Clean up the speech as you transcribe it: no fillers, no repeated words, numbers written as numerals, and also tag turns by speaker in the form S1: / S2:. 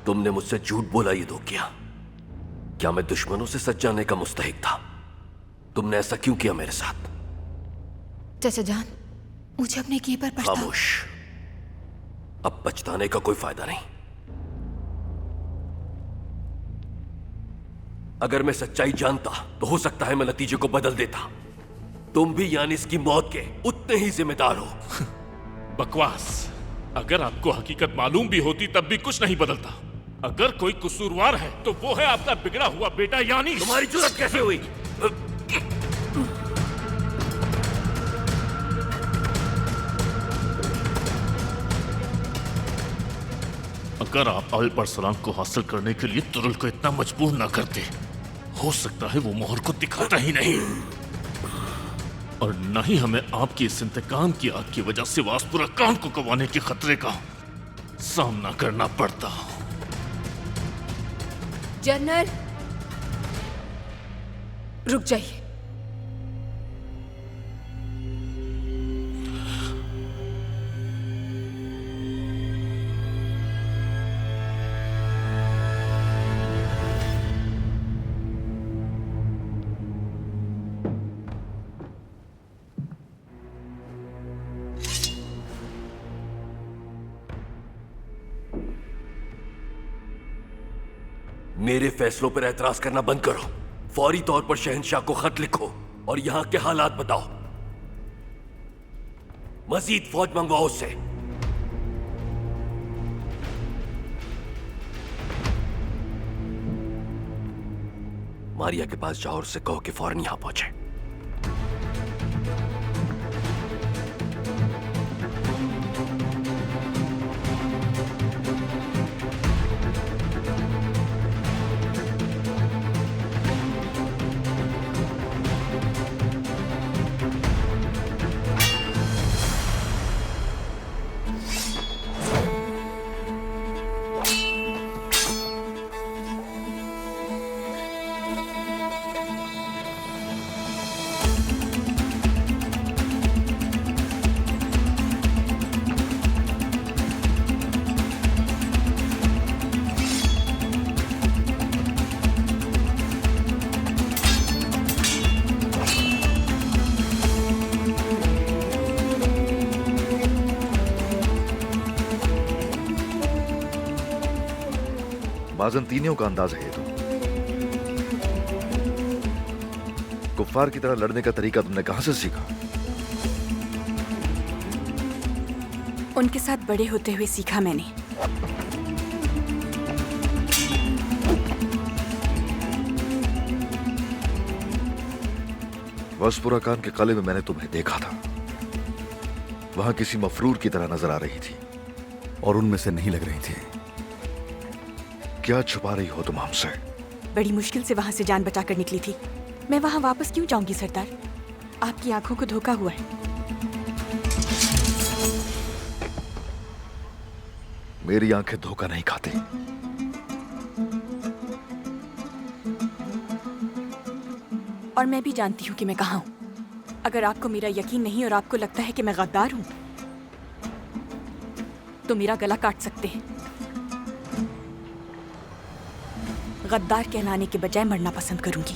S1: तुमने मुझसे झूठ बोला ये दो किया। क्या मैं दुश्मनों से सच जानने का मुस्तहिक था? तुमने ऐसा क्यों किया मेरे साथ?
S2: चाचा जान, मुझे अपने किए पर पछतावा।
S1: खामोश। अब पछताने का कोई फायदा नहीं। अगर मैं सच्चाई जानता तो हो सकता है मैं नतीजे को बदल देता। तुम भी यानी इसकी मौत के उतने ही जिम्मेदार हो।
S3: बकवास। अगर आपको हकीकत मालूम भी होती तब भी कुछ नहीं बदलता। अगर कोई कसूरवार है तो वो है आपका बिगड़ा हुआ बेटा यानी।
S1: तुम्हारी जुर्रत कैसे हुई?
S3: अगर आप अल अरसलान को हासिल करने के लिए तुरुल को इतना मजबूर ना करते, हो सकता है वो मोहर को दिखाता ही नहीं, और न ही हमें आपकी इस इंतकाम की आग की वजह से वासपुरा कान को गंवाने के खतरे का सामना करना पड़ता।
S2: जनरल, रुक जाइए।
S1: मेरे फैसलों पर एतराज करना बंद करो। फौरी तौर पर शहंशाह को खत लिखो और यहां के हालात बताओ। मजीद फौज मंगवाओ उससे। मारिया के पास जाओ और उससे कहो कि फौरन यहां पहुंचे।
S4: बाज़ंतीनियों का अंदाज है ये तो। कुफ्फार की तरह लड़ने का तरीका तुमने कहां से सीखा?
S5: उनके साथ बड़े होते हुए सीखा मैंने।
S4: वासपुरा खान के किले में मैंने तुम्हें देखा था। वहां किसी मफरूर की तरह नजर आ रही थी और उनमें से नहीं लग रही थी। क्या छुपा रही हो तुम हमसे?
S5: बड़ी मुश्किल से वहां से जान बचाकर निकली थी। मैं वहां वापस क्यों जाऊंगी सरदार? आपकी आंखों को धोखा हुआ है।
S4: मेरी आंखें धोखा नहीं खाती।
S5: और मैं भी जानती हूं कि मैं कहां हूं। अगर आपको मेरा यकीन नहीं और आपको लगता है कि मैं गद्दार हूं तो मेरा गला काट सकते हैं। गद्दार कहलाने के बजाय मरना पसंद करूंगी।